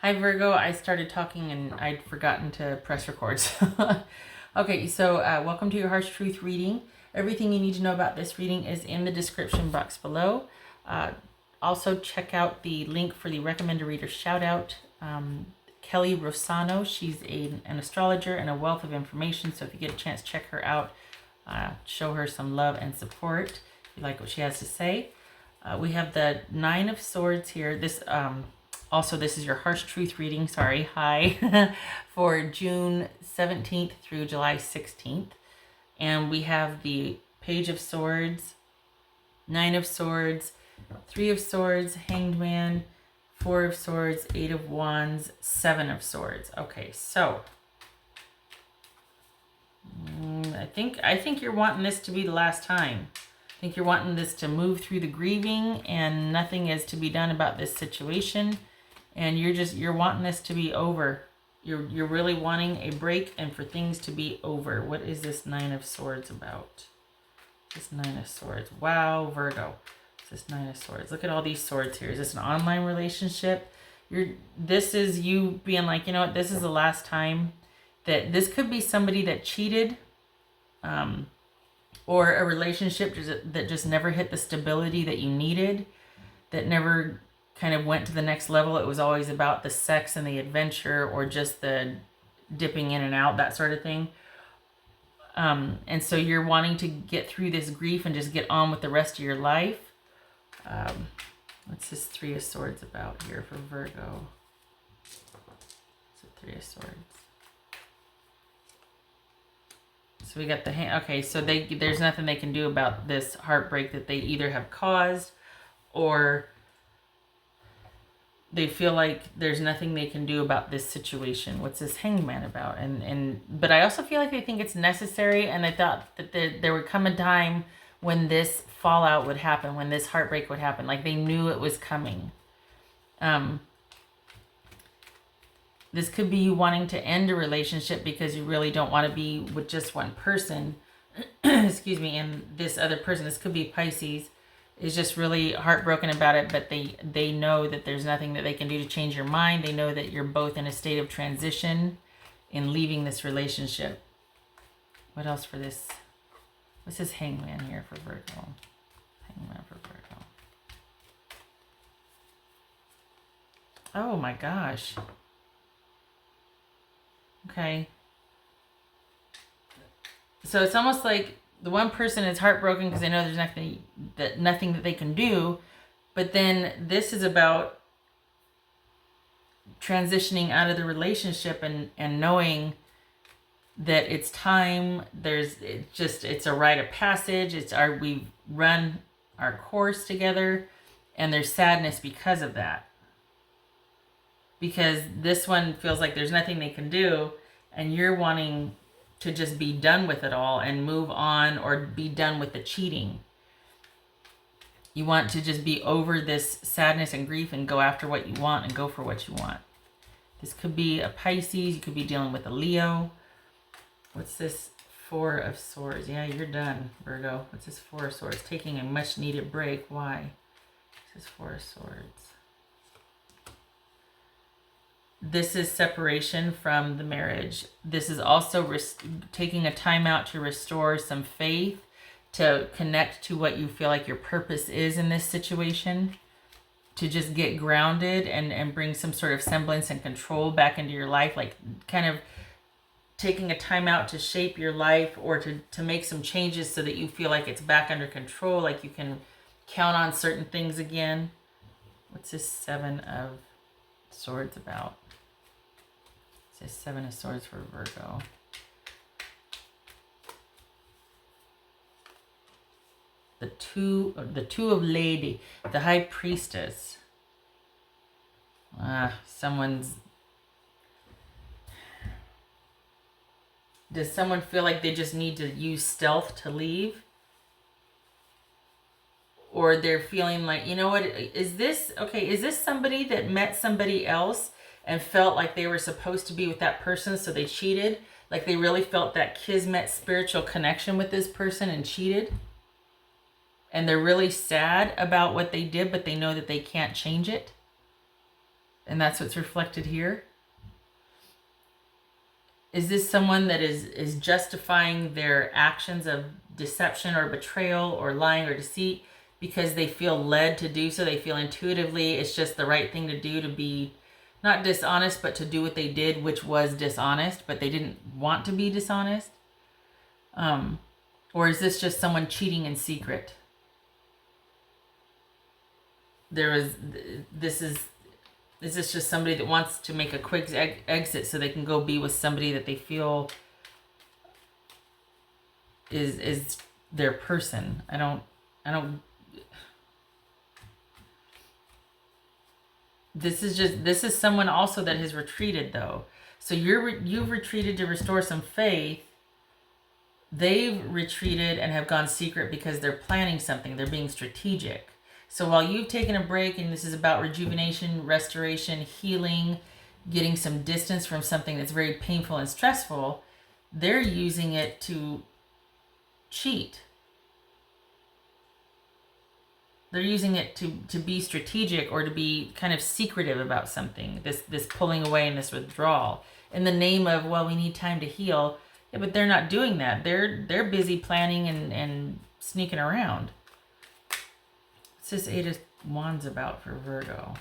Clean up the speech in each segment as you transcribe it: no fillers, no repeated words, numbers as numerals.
Hi Virgo, I started talking and I'd forgotten to press record. Okay, so welcome to your Harsh Truth reading. Everything you need to know about this reading is in the description box below. Also check out the link for the recommended reader shout out. Kelly Rosano, she's an astrologer and a wealth of information, so if you get a chance, check her out. Show her some love and support if you like what she has to say. We have the Nine of Swords here. This is your Harsh Truth reading, hi, for June 17th through July 16th. And we have the Page of Swords, Nine of Swords, Three of Swords, Hanged Man, Four of Swords, Eight of Wands, Seven of Swords. Okay, so I think you're wanting this to be the last time. I think you're wanting this to move through the grieving and nothing is to be done about this situation. And you're wanting this to be over. You're really wanting a break and for things to be over. What is this Nine of Swords about? This Nine of Swords. Wow, Virgo. What's this Nine of Swords? Look at all these swords here. Is this an online relationship? This is you being like, you know what, this is the last time. That this could be somebody that cheated, or a relationship that just never hit the stability that you needed, that never kind of went to the next level. It was always about the sex and the adventure, or just the dipping in and out, that sort of thing. And so you're wanting to get through this grief and just get on with the rest of your life. What's this Three of Swords about here for Virgo? It's a Three of Swords. So we got the hand. Okay, so there's nothing they can do about this heartbreak that they either have caused, or they feel like there's nothing they can do about this situation. What's this Hanged Man about? But I also feel like they think it's necessary, and they thought that there would come a time when this fallout would happen, when this heartbreak would happen. Like they knew it was coming. This could be you wanting to end a relationship because you really don't want to be with just one person. Excuse me. And this other person, this could be Pisces, is just really heartbroken about it, but they know that there's nothing that they can do to change your mind. They know that you're both in a state of transition in leaving this relationship. What else for this? What's this Hangman here for Virgo? Hangman for Virgo. Oh my gosh. Okay. So it's almost like the one person is heartbroken because they know there's nothing that they can do. But then this is about transitioning out of the relationship and knowing that it's time. It's a rite of passage. We've run our course together, and there's sadness because of that. Because this one feels like there's nothing they can do, and you're wanting to just be done with it all and move on, or be done with the cheating. You want to just be over this sadness and grief and go after what you want and go for what you want. This could be a Pisces. You could be dealing with a Leo. What's this Four of Swords? Yeah, you're done, Virgo. What's this Four of Swords? Taking a much needed break. Why? This is Four of Swords. This is separation from the marriage. This is also taking a time out to restore some faith, to connect to what you feel like your purpose is in this situation, to just get grounded and bring some sort of semblance and control back into your life, like kind of taking a time out to shape your life, or to make some changes so that you feel like it's back under control, like you can count on certain things again. What's this Seven of Swords about? It says Seven of Swords for Virgo. The two of Lady, the High Priestess. Does someone feel like they just need to use stealth to leave? Or they're feeling like, you know what, is this somebody that met somebody else and felt like they were supposed to be with that person, so they cheated? Like they really felt that kismet spiritual connection with this person and cheated? And they're really sad about what they did, but they know that they can't change it. And that's what's reflected here. Is this someone that is justifying their actions of deception or betrayal or lying or deceit because they feel led to do so? They feel intuitively it's just the right thing to do, to be not dishonest, but to do what they did, which was dishonest, but they didn't want to be dishonest? Or is this just someone cheating in secret? Is this just somebody that wants to make a quick exit so they can go be with somebody that they feel is their person? I don't. This is someone also that has retreated though. So you've retreated to restore some faith. They've retreated and have gone secret because they're planning something. They're being strategic. So while you've taken a break, and this is about rejuvenation, restoration, healing, getting some distance from something that's very painful and stressful, they're using it to cheat. They're using it to be strategic or to be kind of secretive about something, this pulling away and this withdrawal in the name of, well, we need time to heal. Yeah, but they're not doing that. They're busy planning and sneaking around. What's this Eight of Wands about for Virgo?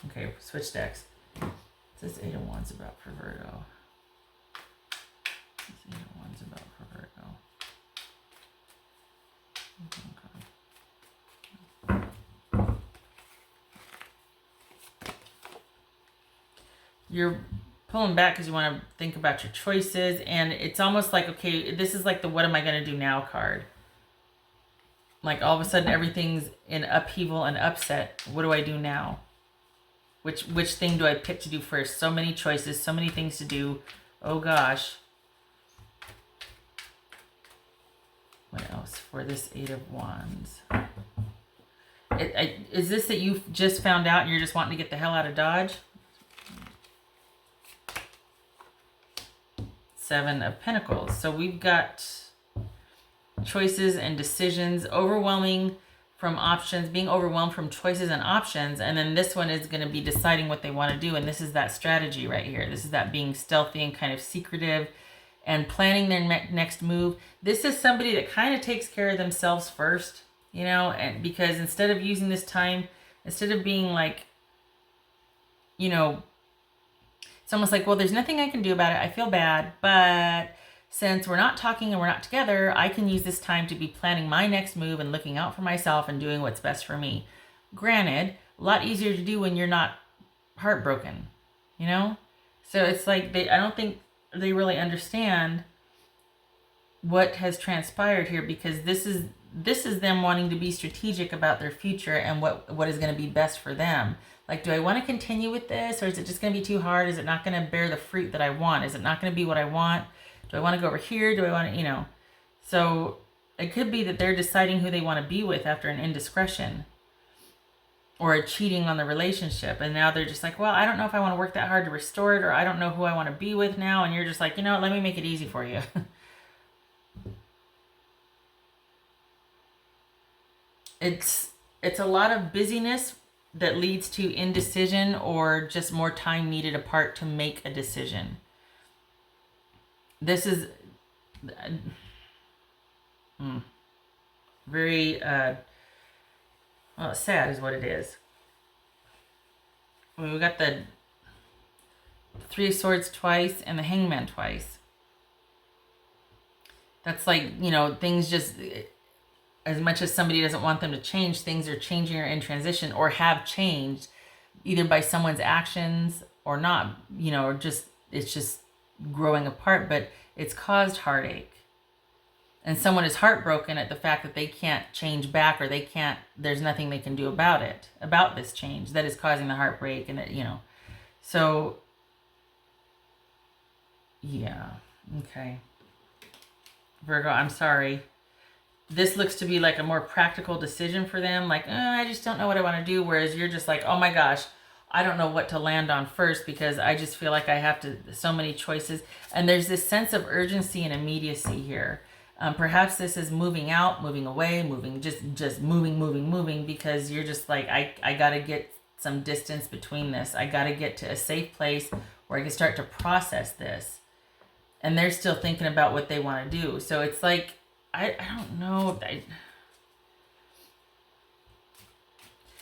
Okay, switch decks. What's this Eight of Wands about for Virgo? What's this Eight of Wands about for Virgo? You're pulling back because you want to think about your choices, and it's almost like, okay, this is like the what am I going to do now card. Like all of a sudden everything's in upheaval and upset. What do I do now? Which thing do I pick to do first? So many choices, so many things to do. Oh gosh. What else for this Eight of Wands? Is this that you just found out and you're just wanting to get the hell out of Dodge? Seven of Pentacles. So we've got choices and decisions, overwhelming from options, being overwhelmed from choices and options. And then this one is going to be deciding what they want to do. And this is that strategy right here. This is that being stealthy and kind of secretive and planning their next move. This is somebody that kind of takes care of themselves first, you know, and because instead of using this time, instead of being like, you know, it's almost like, well, there's nothing I can do about it. I feel bad, but since we're not talking and we're not together, I can use this time to be planning my next move and looking out for myself and doing what's best for me. Granted, a lot easier to do when you're not heartbroken, you know? So it's like I don't think they really understand what has transpired here, because this is them wanting to be strategic about their future and what is going to be best for them. Like, do I want to continue with this, or is it just going to be too hard? Is it not going to bear the fruit that I want? Is it not going to be what I want? Do I want to go over here? Do I want to, you know? So it could be that they're deciding who they want to be with after an indiscretion or a cheating on the relationship. And now they're just like, well, I don't know if I want to work that hard to restore it, or I don't know who I want to be with now. And you're just like, you know what? Let me make it easy for you. It's a lot of busyness that leads to indecision or just more time needed apart to make a decision. This is very, well, sad is what it is. I mean, we got the Three of Swords twice and the Hangman twice. That's like, you know, things just, as much as somebody doesn't want them to change, things are changing or in transition or have changed either by someone's actions or not, you know, or just, it's just growing apart, but it's caused heartache. And someone is heartbroken at the fact that they can't change back, or there's nothing they can do about it, about this change that is causing the heartbreak. And, you know, so yeah. Okay. Virgo, I'm sorry. This looks to be like a more practical decision for them. Like, I just don't know what I want to do. Whereas you're just like, oh my gosh, I don't know what to land on first, because I just feel like I have so many choices. And there's this sense of urgency and immediacy here. Perhaps this is moving out, moving away, moving, just moving, because you're just like, I got to get some distance between this. I got to get to a safe place where I can start to process this. And they're still thinking about what they want to do. So it's like, I don't know.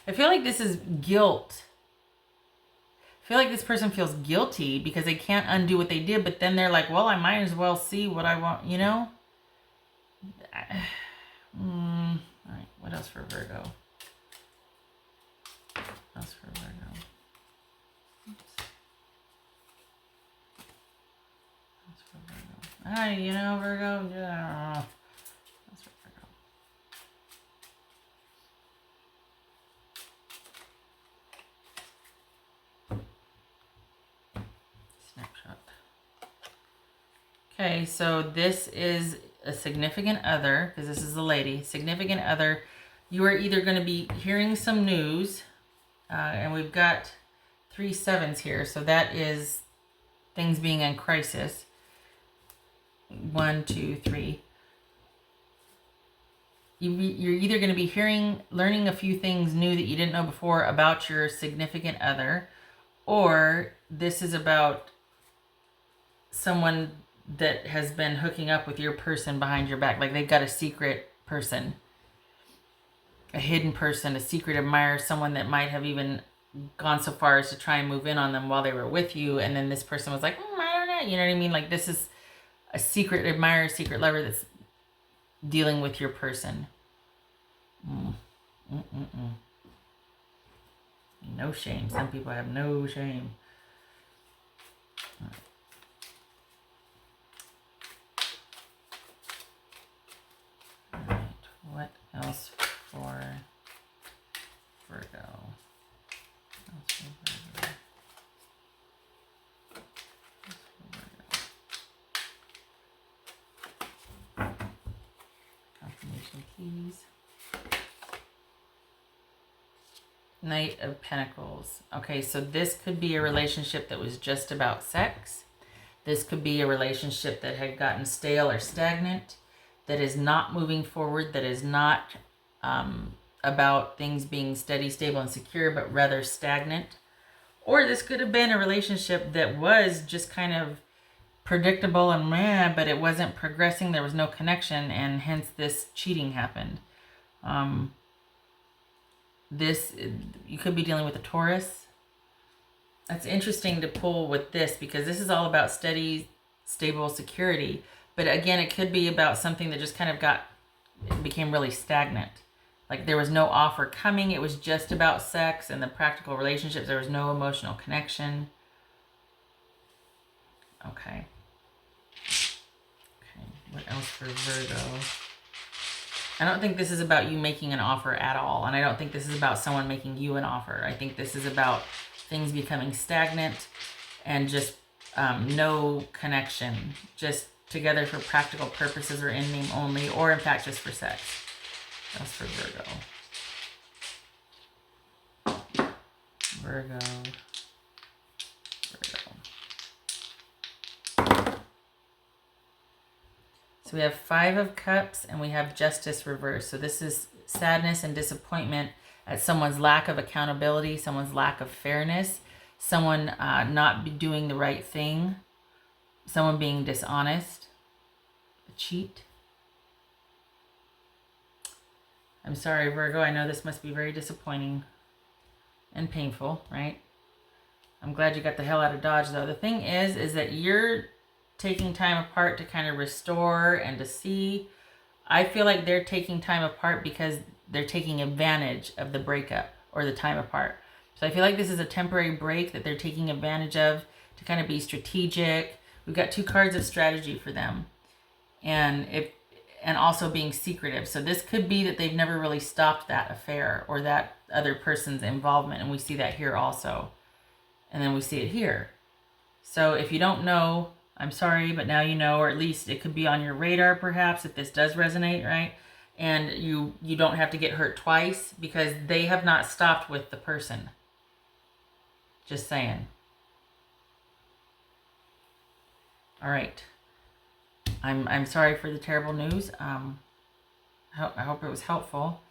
I feel like this is guilt. I feel like this person feels guilty because they can't undo what they did, but then they're like, well, I might as well see what I want, you know? All right, what else for Virgo? What else for Virgo? Oops. What's for Virgo? Hi, you know, Virgo? Yeah. What's for Virgo? Snapshot. Okay, so this is a significant other, because this is a lady. Significant other. You are either going to be hearing some news, and we've got 3 7s here, so that is things being in crisis. 1, 2, 3. You're either going to be learning a few things new that you didn't know before about your significant other, or this is about someone that has been hooking up with your person behind your back. Like they've got a secret person, a hidden person, a secret admirer, someone that might have even gone so far as to try and move in on them while they were with you. And then this person was like, I don't know. You know what I mean? Like this is a secret admirer, secret lover that's dealing with your person. No shame. Some people have no shame. All right. What else for Virgo? Confirmation keys. Knight of Pentacles. Okay, so this could be a relationship that was just about sex. This could be a relationship that had gotten stale or stagnant, that is not moving forward, that is not about things being steady, stable, and secure, but rather stagnant. Or this could have been a relationship that was just kind of predictable and meh, but it wasn't progressing. There was no connection, and hence this cheating happened. You could be dealing with a Taurus. That's interesting to pull with this because this is all about steady, stable security. But again, it could be about something that just kind of became really stagnant. Like there was no offer coming. It was just about sex and the practical relationships. There was no emotional connection. Okay. What else for Virgo? I don't think this is about you making an offer at all. And I don't think this is about someone making you an offer. I think this is about things becoming stagnant and just no connection. Just together for practical purposes or in name only, or in fact just for sex. That's for Virgo. Virgo. So we have 5 of Cups and we have Justice reversed. So this is sadness and disappointment at someone's lack of accountability, someone's lack of fairness, someone not doing the right thing, someone being dishonest, a cheat. I'm sorry, Virgo. I know this must be very disappointing and painful, right? I'm glad you got the hell out of Dodge, though. The thing is that you're taking time apart to kind of restore and to see. I feel like they're taking time apart because they're taking advantage of the breakup or the time apart. So I feel like this is a temporary break that they're taking advantage of to kind of be strategic. We've got 2 cards of strategy for them. And also being secretive. So this could be that they've never really stopped that affair or that other person's involvement. And we see that here also. And then we see it here. So if you don't know, I'm sorry, but now you know, or at least it could be on your radar perhaps if this does resonate, right? And you don't have to get hurt twice because they have not stopped with the person. Just saying. All right. I'm sorry for the terrible news. I hope it was helpful.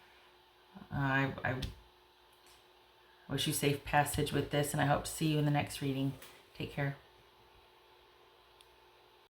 I wish you safe passage with this, and I hope to see you in the next reading. Take care.